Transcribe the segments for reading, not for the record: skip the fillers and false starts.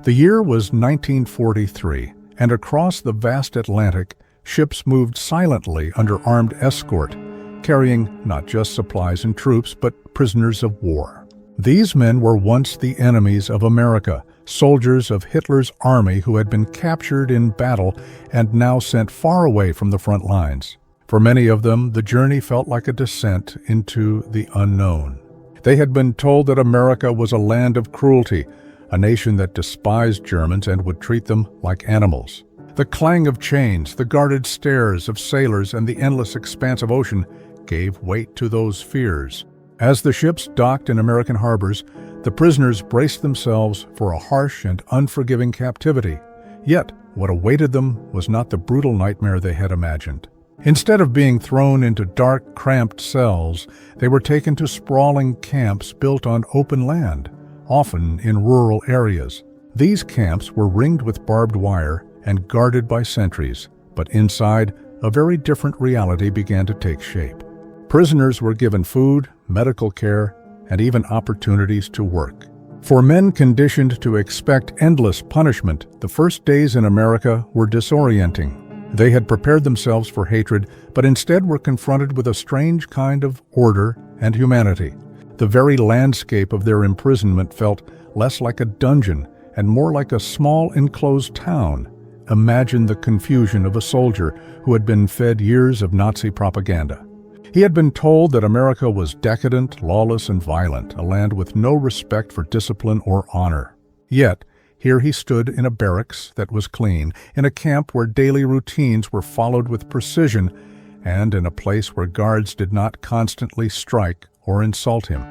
The year was 1943, and across the vast Atlantic, ships moved silently under armed escort, carrying not just supplies and troops, but prisoners of war. These men were once the enemies of America, soldiers of Hitler's army who had been captured in battle and now sent far away from the front lines. For many of them, the journey felt like a descent into the unknown. They had been told that America was a land of cruelty, a nation that despised Germans and would treat them like animals. The clang of chains, the guarded stares of sailors, and the endless expanse of ocean gave weight to those fears. As the ships docked in American harbors, the prisoners braced themselves for a harsh and unforgiving captivity. Yet, what awaited them was not the brutal nightmare they had imagined. Instead of being thrown into dark, cramped cells, they were taken to sprawling camps built on open land, often in rural areas. These camps were ringed with barbed wire and guarded by sentries, but inside, a very different reality began to take shape. Prisoners were given food, medical care, and even opportunities to work. For men conditioned to expect endless punishment, the first days in America were disorienting. They had prepared themselves for hatred, but instead were confronted with a strange kind of order and humanity. The very landscape of their imprisonment felt less like a dungeon and more like a small enclosed town. Imagine the confusion of a soldier who had been fed years of Nazi propaganda. He had been told that America was decadent, lawless, and violent, a land with no respect for discipline or honor. Yet, here he stood in a barracks that was clean, in a camp where daily routines were followed with precision, and in a place where guards did not constantly strike or insult him.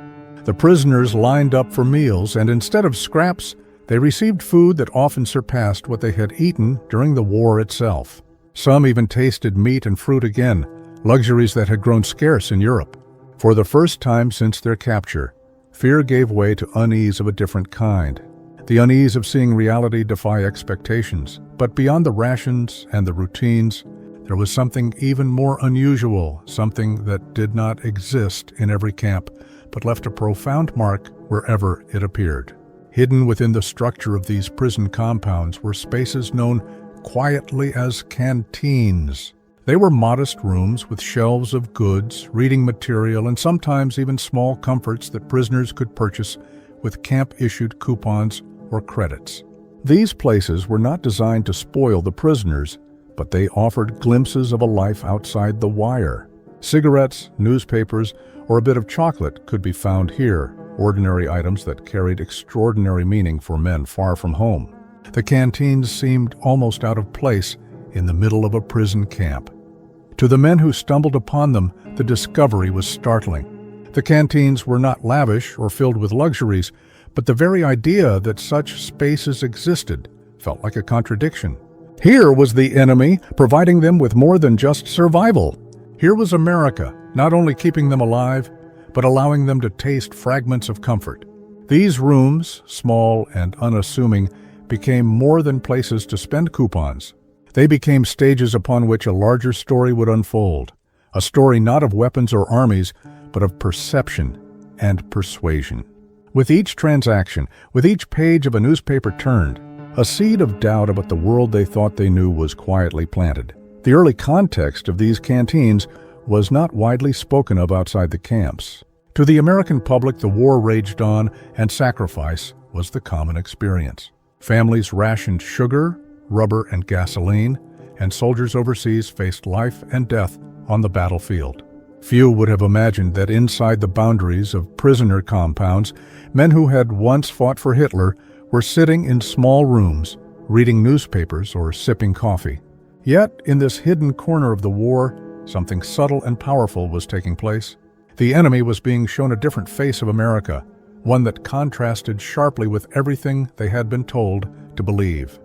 The prisoners lined up for meals, and instead of scraps, they received food that often surpassed what they had eaten during the war itself. Some even tasted meat and fruit again, luxuries that had grown scarce in Europe. For the first time since their capture, fear gave way to unease of a different kind. The unease of seeing reality defy expectations. But beyond the rations and the routines, there was something even more unusual, something that did not exist in every camp, but left a profound mark wherever it appeared. Hidden within the structure of these prison compounds were spaces known quietly as canteens. They were modest rooms with shelves of goods, reading material, and sometimes even small comforts that prisoners could purchase with camp-issued coupons or credits. These places were not designed to spoil the prisoners, but they offered glimpses of a life outside the wire. Cigarettes, newspapers, or a bit of chocolate could be found here, ordinary items that carried extraordinary meaning for men far from home. The canteens seemed almost out of place in the middle of a prison camp. To the men who stumbled upon them, the discovery was startling. The canteens were not lavish or filled with luxuries, but the very idea that such spaces existed felt like a contradiction. Here was the enemy providing them with more than just survival. Here was America, not only keeping them alive, but allowing them to taste fragments of comfort. These rooms, small and unassuming, became more than places to spend coupons. They became stages upon which a larger story would unfold, a story not of weapons or armies, but of perception and persuasion. With each transaction, with each page of a newspaper turned, a seed of doubt about the world they thought they knew was quietly planted. The early context of these canteens was not widely spoken of outside the camps. To the American public, the war raged on, and sacrifice was the common experience. Families rationed sugar, rubber, and gasoline, and soldiers overseas faced life and death on the battlefield. Few would have imagined that inside the boundaries of prisoner compounds, men who had once fought for Hitler were sitting in small rooms, reading newspapers or sipping coffee. Yet, in this hidden corner of the war, something subtle and powerful was taking place. The enemy was being shown a different face of America, one that contrasted sharply with everything they had been told to believe.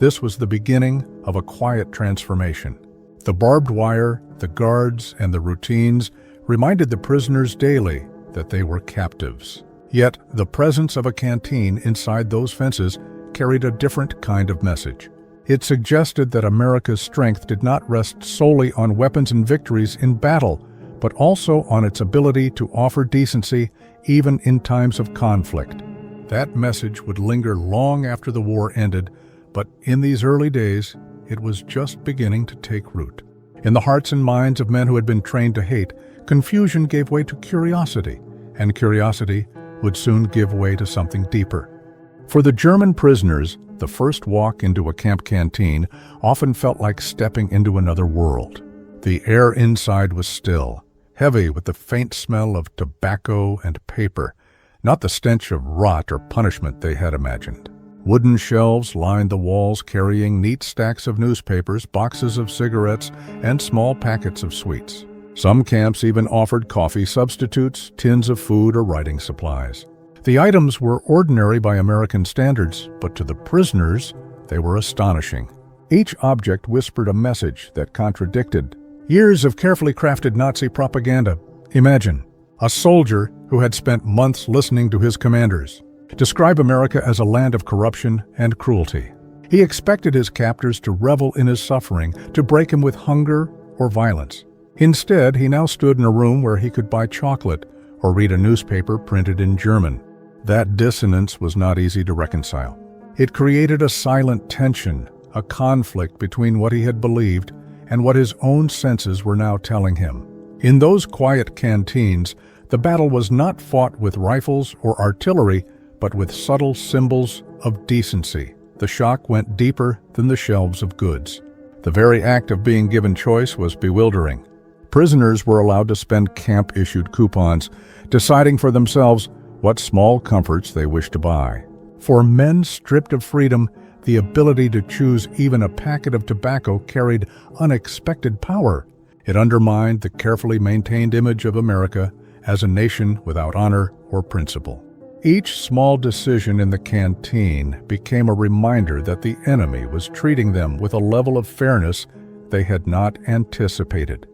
This was the beginning of a quiet transformation. The barbed wire, the guards, and the routines reminded the prisoners daily that they were captives. Yet, the presence of a canteen inside those fences carried a different kind of message. It suggested that America's strength did not rest solely on weapons and victories in battle, but also on its ability to offer decency even in times of conflict. That message would linger long after the war ended, but in these early days, it was just beginning to take root. In the hearts and minds of men who had been trained to hate, confusion gave way to curiosity, and curiosity would soon give way to something deeper. For the German prisoners, the first walk into a camp canteen often felt like stepping into another world. The air inside was still, heavy with the faint smell of tobacco and paper, not the stench of rot or punishment they had imagined. Wooden shelves lined the walls carrying neat stacks of newspapers, boxes of cigarettes, and small packets of sweets. Some camps even offered coffee substitutes, tins of food, or writing supplies. The items were ordinary by American standards, but to the prisoners, they were astonishing. Each object whispered a message that contradicted years of carefully crafted Nazi propaganda. Imagine a soldier who had spent months listening to his commanders describe America as a land of corruption and cruelty. He expected his captors to revel in his suffering, to break him with hunger or violence. Instead, he now stood in a room where he could buy chocolate or read a newspaper printed in German. That dissonance was not easy to reconcile. It created a silent tension, a conflict between what he had believed and what his own senses were now telling him. In those quiet canteens, the battle was not fought with rifles or artillery, but with subtle symbols of decency. The shock went deeper than the shelves of goods. The very act of being given choice was bewildering. Prisoners were allowed to spend camp-issued coupons, deciding for themselves what small comforts they wished to buy. For men stripped of freedom, the ability to choose even a packet of tobacco carried unexpected power. It undermined the carefully maintained image of America as a nation without honor or principle. Each small decision in the canteen became a reminder that the enemy was treating them with a level of fairness they had not anticipated.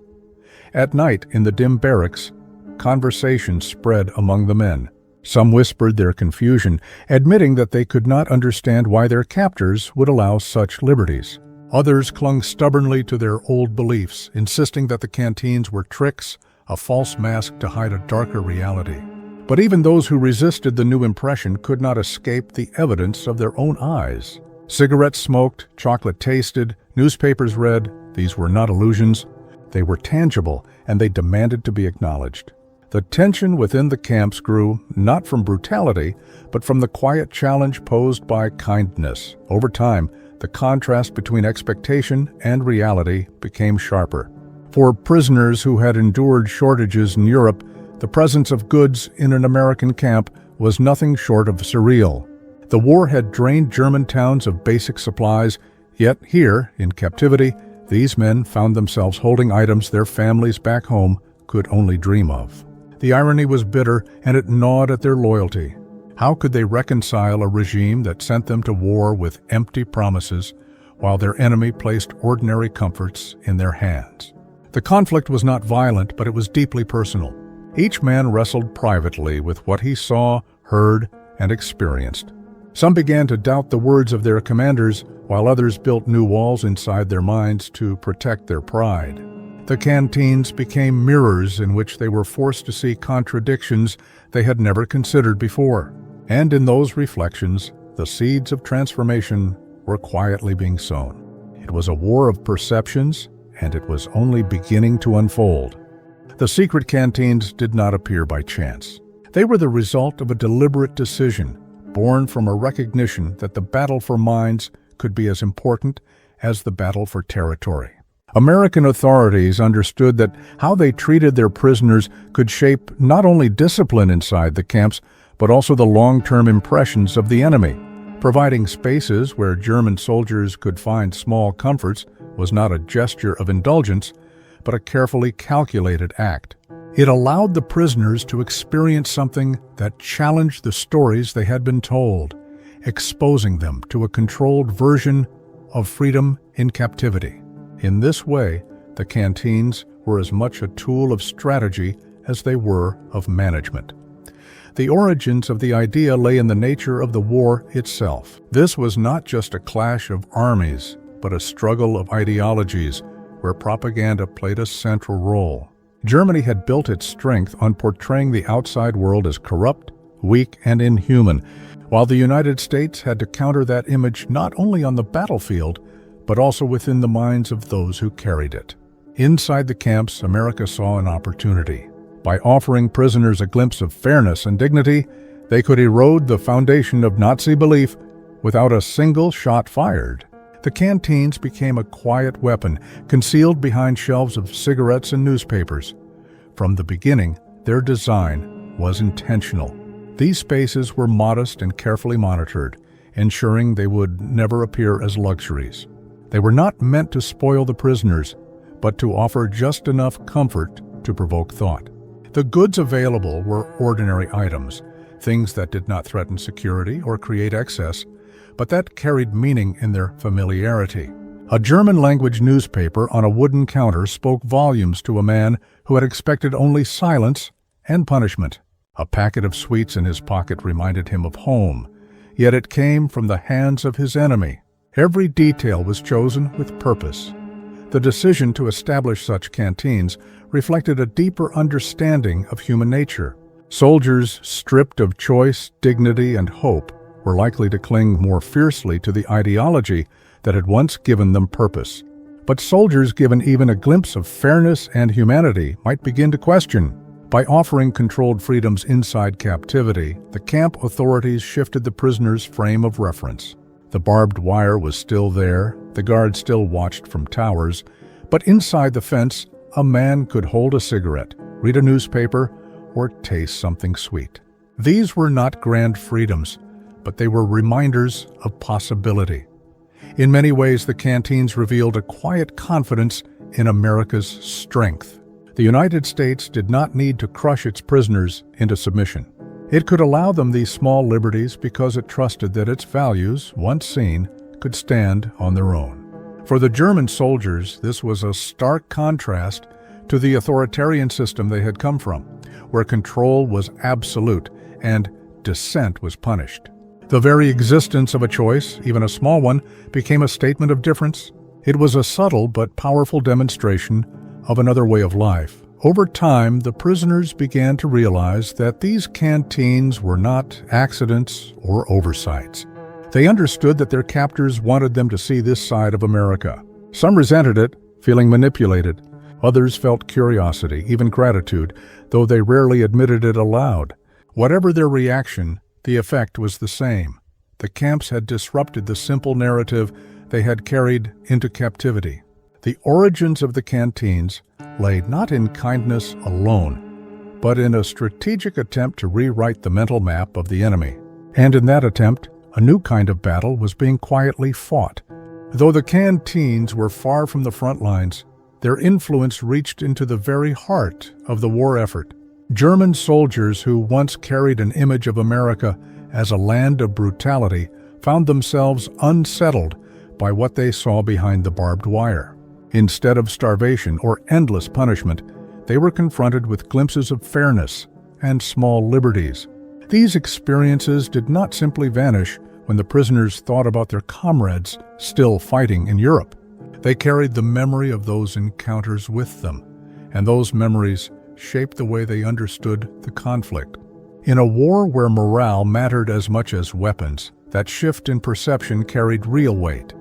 At night, in the dim barracks, conversation spread among the men. Some whispered their confusion, admitting that they could not understand why their captors would allow such liberties. Others clung stubbornly to their old beliefs, insisting that the canteens were tricks, a false mask to hide a darker reality. But even those who resisted the new impression could not escape the evidence of their own eyes. Cigarettes smoked, chocolate tasted, newspapers read. These were not illusions. They were tangible, and they demanded to be acknowledged. The tension within the camps grew not from brutality, but from the quiet challenge posed by kindness. Over time, the contrast between expectation and reality became sharper. For prisoners who had endured shortages in Europe, the presence of goods in an American camp was nothing short of surreal. The war had drained German towns of basic supplies, yet here, in captivity, these men found themselves holding items their families back home could only dream of. The irony was bitter, and it gnawed at their loyalty. How could they reconcile a regime that sent them to war with empty promises, while their enemy placed ordinary comforts in their hands? The conflict was not violent, but it was deeply personal. Each man wrestled privately with what he saw, heard, and experienced. Some began to doubt the words of their commanders, while others built new walls inside their minds to protect their pride. The canteens became mirrors in which they were forced to see contradictions they had never considered before. And in those reflections, the seeds of transformation were quietly being sown. It was a war of perceptions, and it was only beginning to unfold. The secret canteens did not appear by chance. They were the result of a deliberate decision, born from a recognition that the battle for minds could be as important as the battle for territory. American authorities understood that how they treated their prisoners could shape not only discipline inside the camps, but also the long-term impressions of the enemy. Providing spaces where German soldiers could find small comforts was not a gesture of indulgence, but a carefully calculated act. It allowed the prisoners to experience something that challenged the stories they had been told, exposing them to a controlled version of freedom in captivity. In this way, the canteens were as much a tool of strategy as they were of management. The origins of the idea lay in the nature of the war itself. This was not just a clash of armies, but a struggle of ideologies where propaganda played a central role. Germany had built its strength on portraying the outside world as corrupt, weak, and inhuman, while the United States had to counter that image not only on the battlefield, but also within the minds of those who carried it. Inside the camps, America saw an opportunity. By offering prisoners a glimpse of fairness and dignity, they could erode the foundation of Nazi belief without a single shot fired. The canteens became a quiet weapon, concealed behind shelves of cigarettes and newspapers. From the beginning, their design was intentional. These spaces were modest and carefully monitored, ensuring they would never appear as luxuries. They were not meant to spoil the prisoners, but to offer just enough comfort to provoke thought. The goods available were ordinary items, things that did not threaten security or create excess, but that carried meaning in their familiarity. A German-language newspaper on a wooden counter spoke volumes to a man who had expected only silence and punishment. A packet of sweets in his pocket reminded him of home, yet it came from the hands of his enemy. Every detail was chosen with purpose. The decision to establish such canteens reflected a deeper understanding of human nature. Soldiers stripped of choice, dignity, and hope were likely to cling more fiercely to the ideology that had once given them purpose. But soldiers given even a glimpse of fairness and humanity might begin to question. By offering controlled freedoms inside captivity, the camp authorities shifted the prisoners' frame of reference. The barbed wire was still there, the guards still watched from towers, but inside the fence, a man could hold a cigarette, read a newspaper, or taste something sweet. These were not grand freedoms, but they were reminders of possibility. In many ways, the canteens revealed a quiet confidence in America's strength. The United States did not need to crush its prisoners into submission. It could allow them these small liberties because it trusted that its values, once seen, could stand on their own. For the German soldiers, this was a stark contrast to the authoritarian system they had come from, where control was absolute and dissent was punished. The very existence of a choice, even a small one, became a statement of difference. It was a subtle but powerful demonstration of another way of life. Over time, the prisoners began to realize that these canteens were not accidents or oversights. They understood that their captors wanted them to see this side of America. Some resented it, feeling manipulated. Others felt curiosity, even gratitude, though they rarely admitted it aloud. Whatever their reaction, the effect was the same. The camps had disrupted the simple narrative they had carried into captivity. The origins of the canteens lay not in kindness alone, but in a strategic attempt to rewrite the mental map of the enemy. And in that attempt, a new kind of battle was being quietly fought. Though the canteens were far from the front lines, their influence reached into the very heart of the war effort. German soldiers who once carried an image of America as a land of brutality found themselves unsettled by what they saw behind the barbed wire. Instead of starvation or endless punishment, they were confronted with glimpses of fairness and small liberties. These experiences did not simply vanish when the prisoners thought about their comrades still fighting in Europe. They carried the memory of those encounters with them, and those memories shaped the way they understood the conflict. In a war where morale mattered as much as weapons, that shift in perception carried real weight.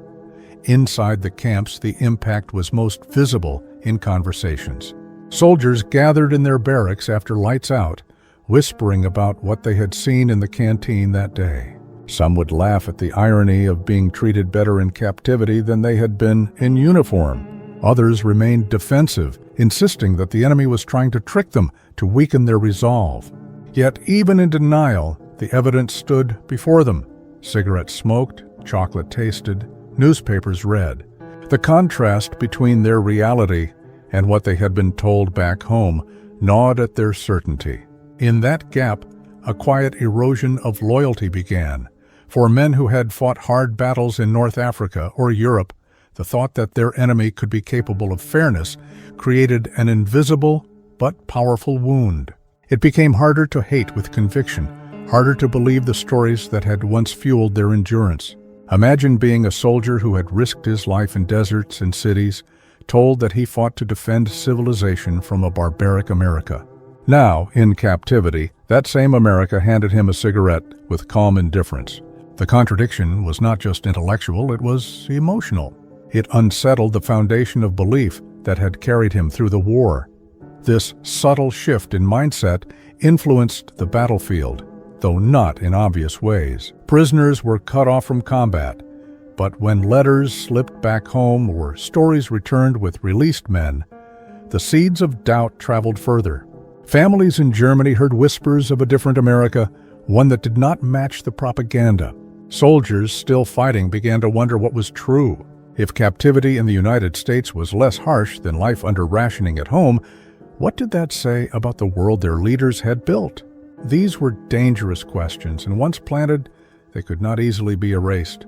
Inside the camps, the impact was most visible in conversations. Soldiers gathered in their barracks after lights out, whispering about what they had seen in the canteen that day. Some would laugh at the irony of being treated better in captivity than they had been in uniform. Others remained defensive, insisting that the enemy was trying to trick them to weaken their resolve. Yet even in denial, the evidence stood before them. Cigarettes smoked, chocolate tasted, newspapers read. The contrast between their reality and what they had been told back home gnawed at their certainty. In that gap, a quiet erosion of loyalty began. For men who had fought hard battles in North Africa or Europe, the thought that their enemy could be capable of fairness created an invisible but powerful wound. It became harder to hate with conviction, harder to believe the stories that had once fueled their endurance. Imagine being a soldier who had risked his life in deserts and cities, told that he fought to defend civilization from a barbaric America. Now, in captivity, that same America handed him a cigarette with calm indifference. The contradiction was not just intellectual, it was emotional. It unsettled the foundation of belief that had carried him through the war. This subtle shift in mindset influenced the battlefield, though not in obvious ways. Prisoners were cut off from combat, but when letters slipped back home or stories returned with released men, the seeds of doubt traveled further. Families in Germany heard whispers of a different America, one that did not match the propaganda. Soldiers still fighting began to wonder what was true. If captivity in the United States was less harsh than life under rationing at home, what did that say about the world their leaders had built? These were dangerous questions, and once planted, they could not easily be erased.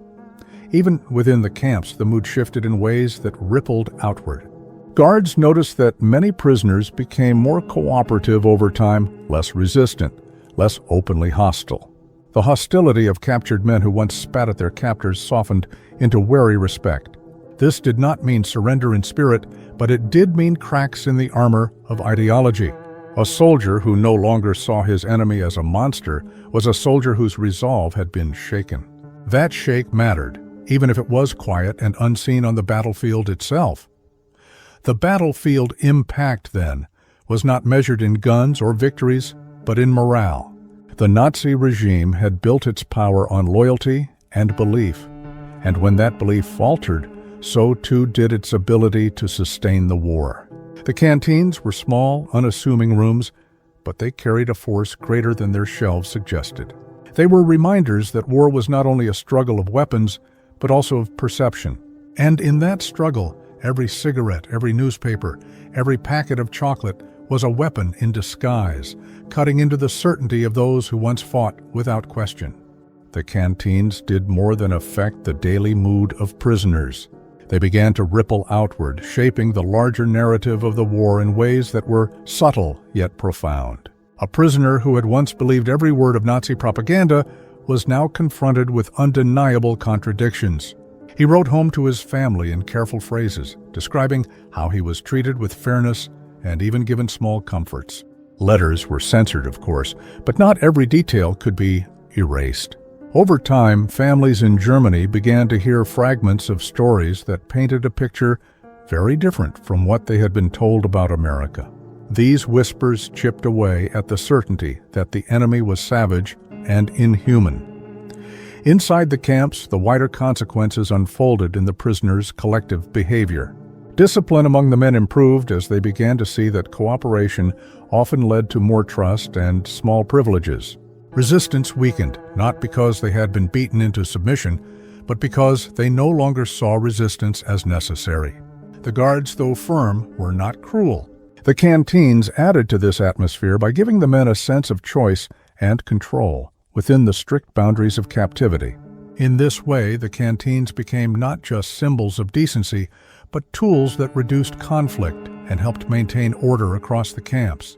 Even within the camps, the mood shifted in ways that rippled outward. Guards noticed that many prisoners became more cooperative over time, less resistant, less openly hostile. The hostility of captured men who once spat at their captors softened into wary respect. This did not mean surrender in spirit, but it did mean cracks in the armor of ideology. A soldier who no longer saw his enemy as a monster was a soldier whose resolve had been shaken. That shake mattered, even if it was quiet and unseen on the battlefield itself. The battlefield impact, then, was not measured in guns or victories, but in morale. The Nazi regime had built its power on loyalty and belief, and when that belief faltered, so too did its ability to sustain the war. The canteens were small, unassuming rooms, but they carried a force greater than their shelves suggested. They were reminders that war was not only a struggle of weapons, but also of perception. And in that struggle, every cigarette, every newspaper, every packet of chocolate was a weapon in disguise, cutting into the certainty of those who once fought without question. The canteens did more than affect the daily mood of prisoners. They began to ripple outward, shaping the larger narrative of the war in ways that were subtle yet profound. A prisoner who had once believed every word of Nazi propaganda was now confronted with undeniable contradictions. He wrote home to his family in careful phrases, describing how he was treated with fairness and even given small comforts. Letters were censored, of course, but not every detail could be erased. Over time, families in Germany began to hear fragments of stories that painted a picture very different from what they had been told about America. These whispers chipped away at the certainty that the enemy was savage and inhuman. Inside the camps, the wider consequences unfolded in the prisoners' collective behavior. Discipline among the men improved as they began to see that cooperation often led to more trust and small privileges. Resistance weakened, not because they had been beaten into submission, but because they no longer saw resistance as necessary. The guards, though firm, were not cruel. The canteens added to this atmosphere by giving the men a sense of choice and control within the strict boundaries of captivity. In this way, the canteens became not just symbols of decency, but tools that reduced conflict and helped maintain order across the camps.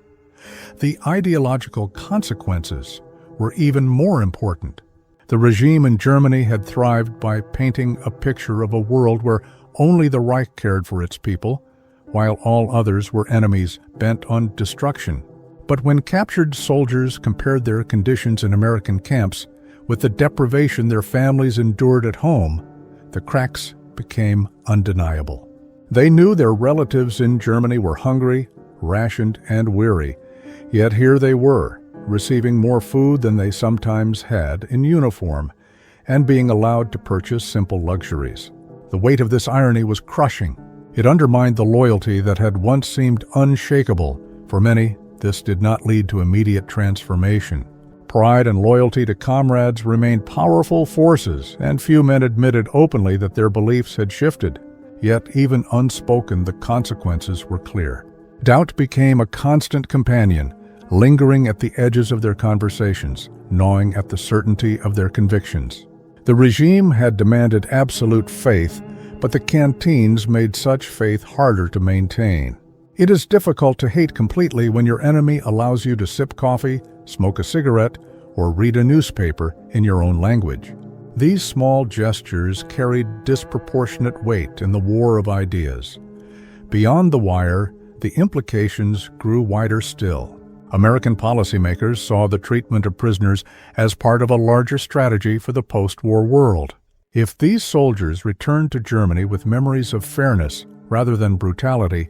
The ideological consequences were even more important. The regime in Germany had thrived by painting a picture of a world where only the Reich cared for its people, while all others were enemies bent on destruction. But when captured soldiers compared their conditions in American camps with the deprivation their families endured at home, the cracks became undeniable. They knew their relatives in Germany were hungry, rationed, and weary, yet here they were, receiving more food than they sometimes had in uniform, and being allowed to purchase simple luxuries. The weight of this irony was crushing. It undermined the loyalty that had once seemed unshakable. For many, this did not lead to immediate transformation. Pride and loyalty to comrades remained powerful forces, and few men admitted openly that their beliefs had shifted. Yet, even unspoken, the consequences were clear. Doubt became a constant companion, lingering at the edges of their conversations, gnawing at the certainty of their convictions. The regime had demanded absolute faith, but the canteens made such faith harder to maintain. It is difficult to hate completely when your enemy allows you to sip coffee, smoke a cigarette, or read a newspaper in your own language. These small gestures carried disproportionate weight in the war of ideas. Beyond the wire, the implications grew wider still. American policymakers saw the treatment of prisoners as part of a larger strategy for the post-war world. If these soldiers returned to Germany with memories of fairness rather than brutality,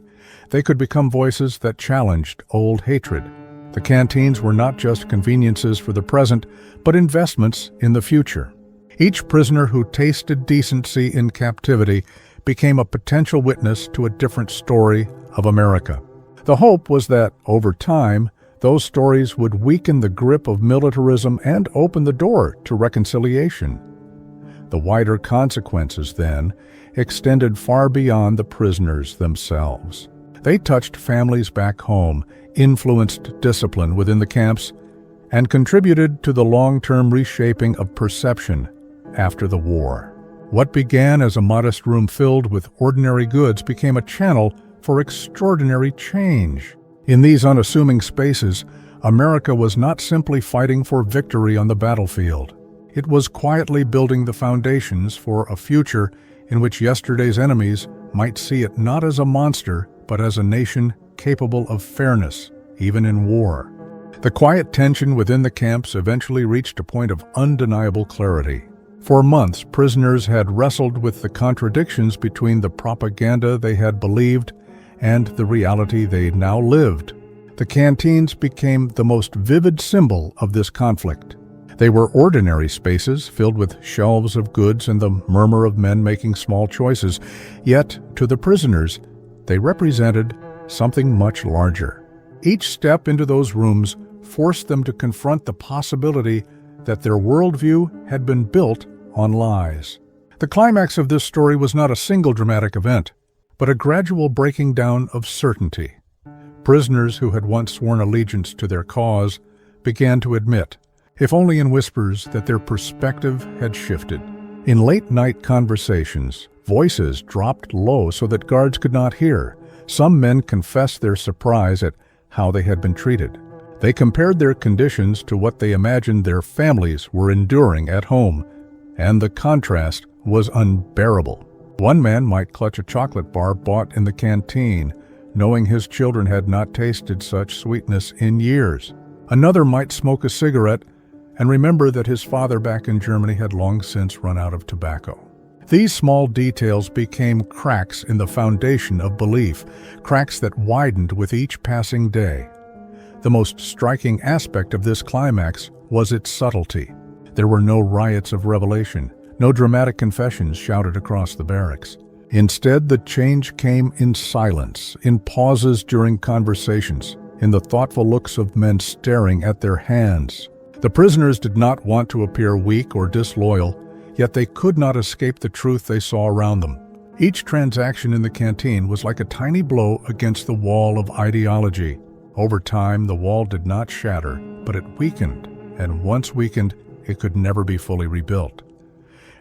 they could become voices that challenged old hatred. The canteens were not just conveniences for the present, but investments in the future. Each prisoner who tasted decency in captivity became a potential witness to a different story of America. The hope was that, over time, those stories would weaken the grip of militarism and open the door to reconciliation. The wider consequences, then, extended far beyond the prisoners themselves. They touched families back home, influenced discipline within the camps, and contributed to the long-term reshaping of perception after the war. What began as a modest room filled with ordinary goods became a channel for extraordinary change. In these unassuming spaces, America was not simply fighting for victory on the battlefield. It was quietly building the foundations for a future in which yesterday's enemies might see it not as a monster, but as a nation capable of fairness, even in war. The quiet tension within the camps eventually reached a point of undeniable clarity. For months, prisoners had wrestled with the contradictions between the propaganda they had believed and the reality they now lived. The canteens became the most vivid symbol of this conflict. They were ordinary spaces filled with shelves of goods and the murmur of men making small choices, yet, to the prisoners, they represented something much larger. Each step into those rooms forced them to confront the possibility that their worldview had been built on lies. The climax of this story was not a single dramatic event, but a gradual breaking down of certainty. Prisoners who had once sworn allegiance to their cause began to admit, if only in whispers, that their perspective had shifted. In late-night conversations, voices dropped low so that guards could not hear. Some men confessed their surprise at how they had been treated. They compared their conditions to what they imagined their families were enduring at home, and the contrast was unbearable. One man might clutch a chocolate bar bought in the canteen, knowing his children had not tasted such sweetness in years. Another might smoke a cigarette and remember that his father back in Germany had long since run out of tobacco. These small details became cracks in the foundation of belief, cracks that widened with each passing day. The most striking aspect of this climax was its subtlety. There were no riots of revelation, no dramatic confessions shouted across the barracks. Instead, the change came in silence, in pauses during conversations, in the thoughtful looks of men staring at their hands. The prisoners did not want to appear weak or disloyal, yet they could not escape the truth they saw around them. Each transaction in the canteen was like a tiny blow against the wall of ideology. Over time, the wall did not shatter, but it weakened, and once weakened, it could never be fully rebuilt.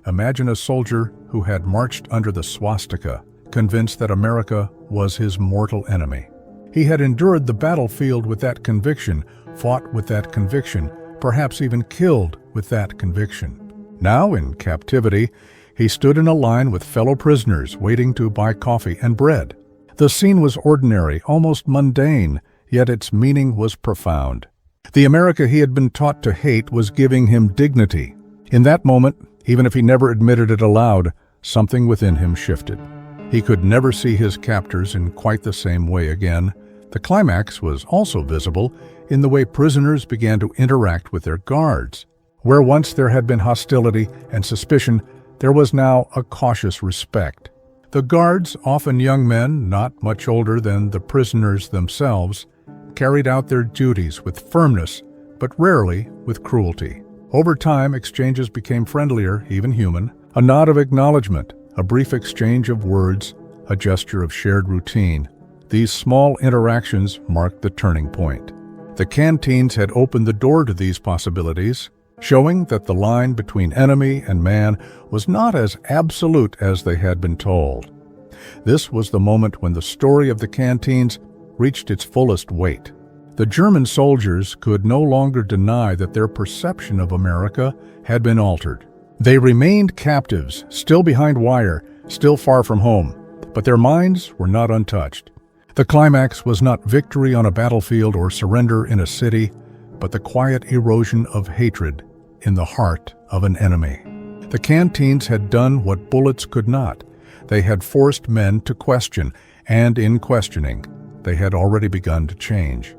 Imagine a soldier who had marched under the swastika, convinced that America was his mortal enemy. He had endured the battlefield with that conviction, fought with that conviction, perhaps even killed with that conviction. Now, in captivity, he stood in a line with fellow prisoners waiting to buy coffee and bread. The scene was ordinary, almost mundane, yet its meaning was profound. The America he had been taught to hate was giving him dignity. In that moment, even if he never admitted it aloud, something within him shifted. He could never see his captors in quite the same way again. The climax was also visible in the way prisoners began to interact with their guards. Where once there had been hostility and suspicion, there was now a cautious respect. The guards, often young men, not much older than the prisoners themselves, carried out their duties with firmness, but rarely with cruelty. Over time, exchanges became friendlier, even human. A nod of acknowledgement, a brief exchange of words, a gesture of shared routine. These small interactions marked the turning point. The canteens had opened the door to these possibilities, showing that the line between enemy and man was not as absolute as they had been told. This was the moment when the story of the canteens reached its fullest weight. The German soldiers could no longer deny that their perception of America had been altered. They remained captives, still behind wire, still far from home, but their minds were not untouched. The climax was not victory on a battlefield or surrender in a city, but the quiet erosion of hatred in the heart of an enemy. The Canteens had done what bullets could not. They had forced men to question, and in questioning, they had already begun to change.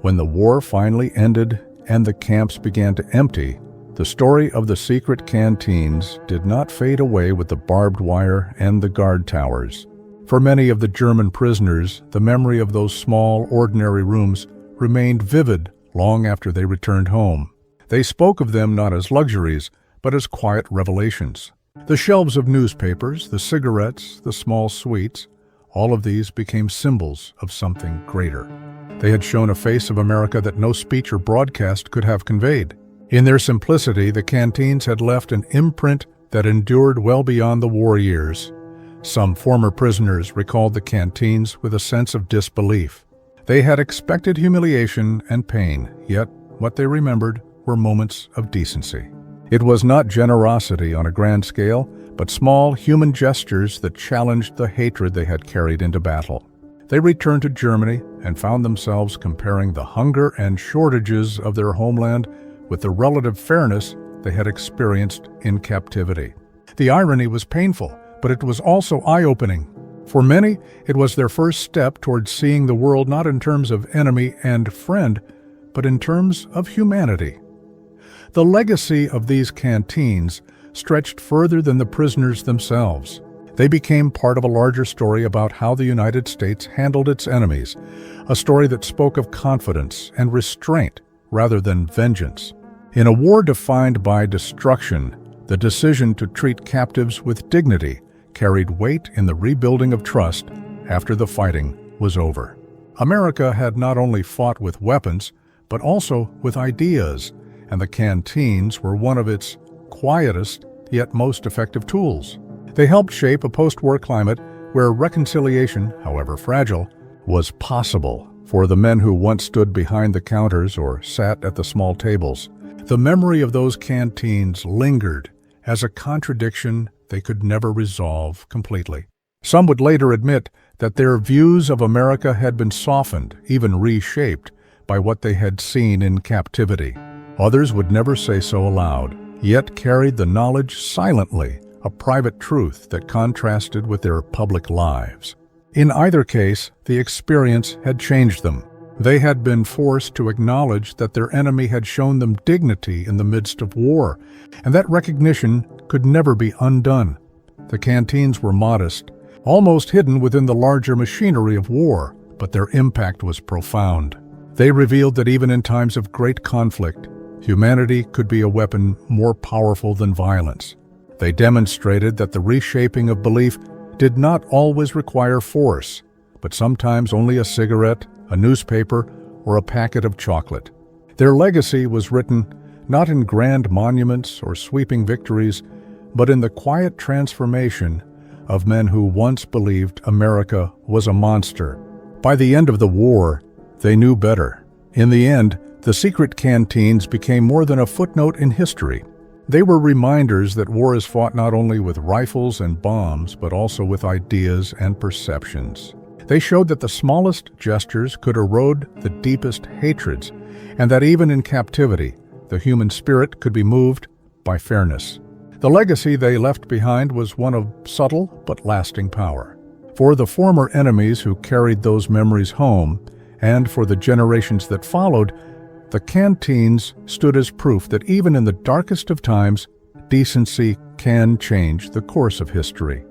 When the war finally ended and the camps began to empty, the story of the secret Canteens did not fade away with the barbed wire and the guard towers. For many of the German prisoners, the memory of those small, ordinary rooms remained vivid long after they returned home. They spoke of them not as luxuries, but as quiet revelations. The shelves of newspapers, the cigarettes, the small sweets, all of these became symbols of something greater. They had shown a face of America that no speech or broadcast could have conveyed. In their simplicity, the Canteens had left an imprint that endured well beyond the war years. Some former prisoners recalled the Canteens with a sense of disbelief. They had expected humiliation and pain, yet what they remembered were moments of decency. It was not generosity on a grand scale, but small human gestures that challenged the hatred they had carried into battle. They returned to Germany and found themselves comparing the hunger and shortages of their homeland with the relative fairness they had experienced in captivity. The irony was painful, but it was also eye-opening. For many, it was their first step towards seeing the world not in terms of enemy and friend, but in terms of humanity. The legacy of these Canteens stretched further than the prisoners themselves. They became part of a larger story about how the United States handled its enemies, a story that spoke of confidence and restraint rather than vengeance. In a war defined by destruction, the decision to treat captives with dignity carried weight in the rebuilding of trust after the fighting was over. America had not only fought with weapons, but also with ideas, and the Canteens were one of its quietest yet most effective tools. They helped shape a post-war climate where reconciliation, however fragile, was possible for the men who once stood behind the counters or sat at the small tables. The memory of those Canteens lingered as a contradiction they could never resolve completely. Some would later admit that their views of America had been softened, even reshaped, by what they had seen in captivity. Others would never say so aloud, yet carried the knowledge silently, a private truth that contrasted with their public lives. In either case, the experience had changed them. They had been forced to acknowledge that their enemy had shown them dignity in the midst of war, and that recognition could never be undone. The Canteens were modest, almost hidden within the larger machinery of war, but their impact was profound. They revealed that even in times of great conflict, humanity could be a weapon more powerful than violence. They demonstrated that the reshaping of belief did not always require force, but sometimes only a cigarette, a newspaper, or a packet of chocolate. Their legacy was written not in grand monuments or sweeping victories, but in the quiet transformation of men who once believed America was a monster. By the end of the war, they knew better. In the end, the secret Canteens became more than a footnote in history. They were reminders that war is fought not only with rifles and bombs, but also with ideas and perceptions. They showed that the smallest gestures could erode the deepest hatreds, and that even in captivity, the human spirit could be moved by fairness. The legacy they left behind was one of subtle but lasting power. For the former enemies who carried those memories home, and for the generations that followed, the Canteens stood as proof that even in the darkest of times, decency can change the course of history.